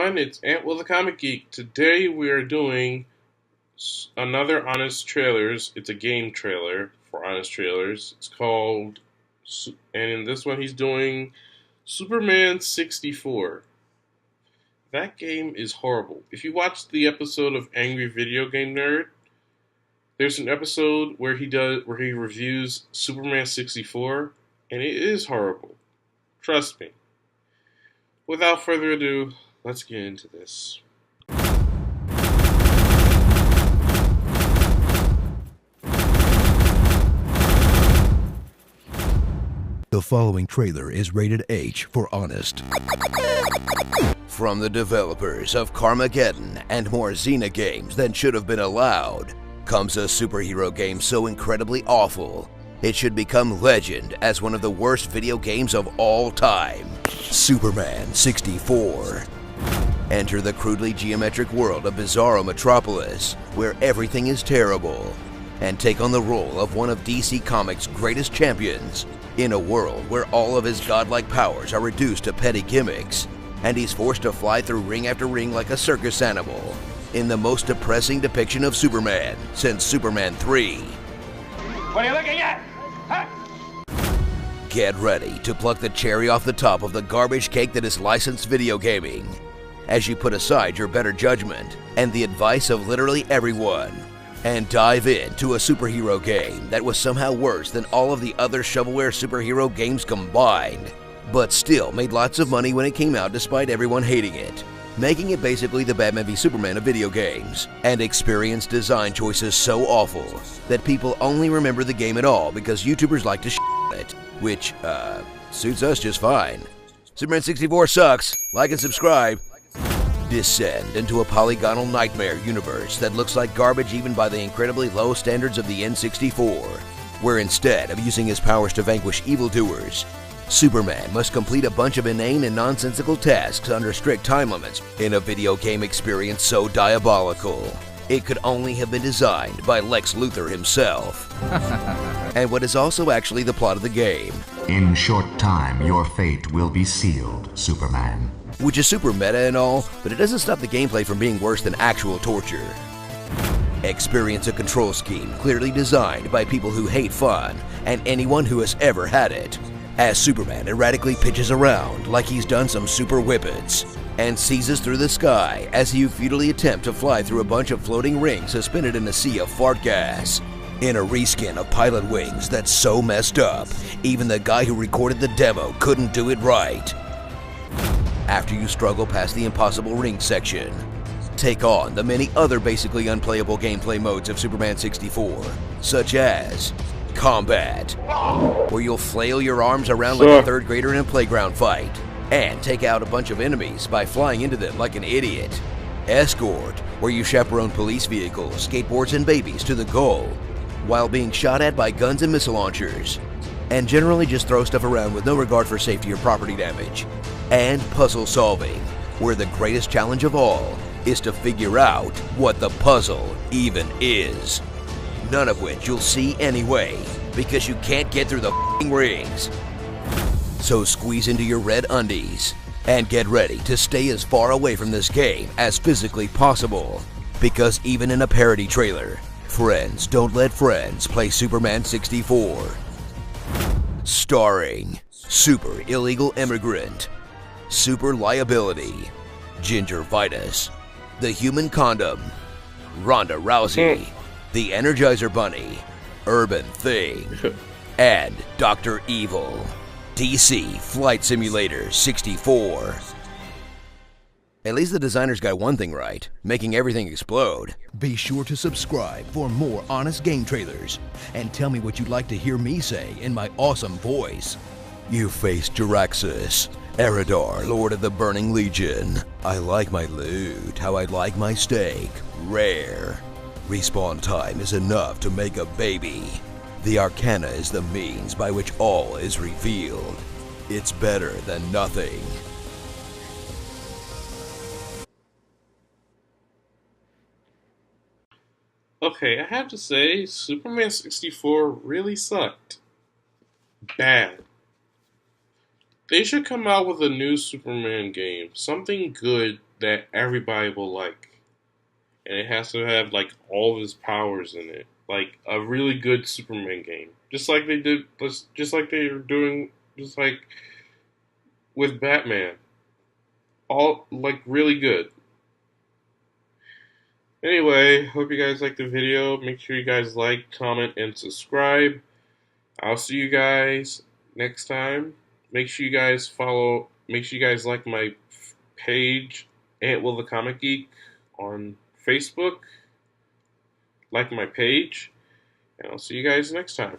everyone, it's Ant Will the Comic Geek. Today we are doing another Honest Trailers. It's a game trailer for Honest Trailers. It's called, and in this one he's doing Superman 64. That game is horrible. If you watch the episode of Angry Video Game Nerd, there's an episode where he reviews Superman 64, and it is horrible. Trust me. Without further ado, let's get into this. The following trailer is rated H for honest. From the developers of Carmageddon and more Xena games than should have been allowed, comes a superhero game so incredibly awful, it should become legend as one of the worst video games of all time. Superman 64. Enter the crudely geometric world of Bizarro Metropolis, where everything is terrible, and take on the role of one of DC Comics' greatest champions, in a world where all of his godlike powers are reduced to petty gimmicks, and he's forced to fly through ring after ring like a circus animal, in the most depressing depiction of Superman since Superman 3. What are you looking at? Huh? Get ready to pluck the cherry off the top of the garbage cake that is licensed video gaming, as you put aside your better judgment and the advice of literally everyone, and dive into a superhero game that was somehow worse than all of the other shovelware superhero games combined, but still made lots of money when it came out despite everyone hating it, making it basically the Batman v Superman of video games, and experienced design choices so awful that people only remember the game at all because YouTubers like to on it, which, suits us just fine. Superman 64 sucks. Like and subscribe. Descend into a polygonal nightmare universe that looks like garbage even by the incredibly low standards of the N64, where instead of using his powers to vanquish evildoers, Superman must complete a bunch of inane and nonsensical tasks under strict time limits in a video game experience so diabolical it could only have been designed by Lex Luthor himself. And what is also actually the plot of the game. In short time, your fate will be sealed, Superman. Which is super meta and all, but it doesn't stop the gameplay from being worse than actual torture. Experience a control scheme clearly designed by people who hate fun and anyone who has ever had it, as Superman erratically pitches around like he's done some super whippets, and seizes through the sky as you futilely attempt to fly through a bunch of floating rings suspended in a sea of fart gas, in a reskin of Pilot Wings that's so messed up, even the guy who recorded the demo couldn't do it right. After you struggle past the impossible ring section, take on the many other basically unplayable gameplay modes of Superman 64, such as Combat, where you'll flail your arms around like a third grader in a playground fight, and take out a bunch of enemies by flying into them like an idiot. Escort, where you chaperone police vehicles, skateboards, and babies to the goal, while being shot at by guns and missile launchers, and generally just throw stuff around with no regard for safety or property damage. And puzzle solving, where the greatest challenge of all is to figure out what the puzzle even is. None of which you'll see anyway, because you can't get through the f***ing rings. So squeeze into your red undies, and get ready to stay as far away from this game as physically possible, because even in a parody trailer, friends don't let friends play Superman 64. Starring Super Illegal Immigrant, Super Liability, Ginger Vitus, The Human Condom, Ronda Rousey, The Energizer Bunny, Urban Thing, and Dr. Evil. DC Flight Simulator 64. At least the designers got one thing right, making everything explode. Be sure to subscribe for more honest game trailers, and tell me what you'd like to hear me say in my awesome voice. You face Jaraxxus, Eridar, Lord of the Burning Legion. I like my loot, how I like my steak, rare. Respawn time is enough to make a baby. The Arcana is the means by which all is revealed. It's better than nothing. Okay, I have to say, Superman 64 really sucked. Bad. They should come out with a new Superman game. Something good that everybody will like. And it has to have like all of his powers in it. Like a really good Superman game. Just like they did just like they are doing just like with Batman. All like really good. Anyway, hope you guys liked the video. Make sure you guys like, comment, and subscribe. I'll see you guys next time. Make sure you guys like my page, Ant Will the Comic Geek, on Facebook. Like my page. And I'll see you guys next time.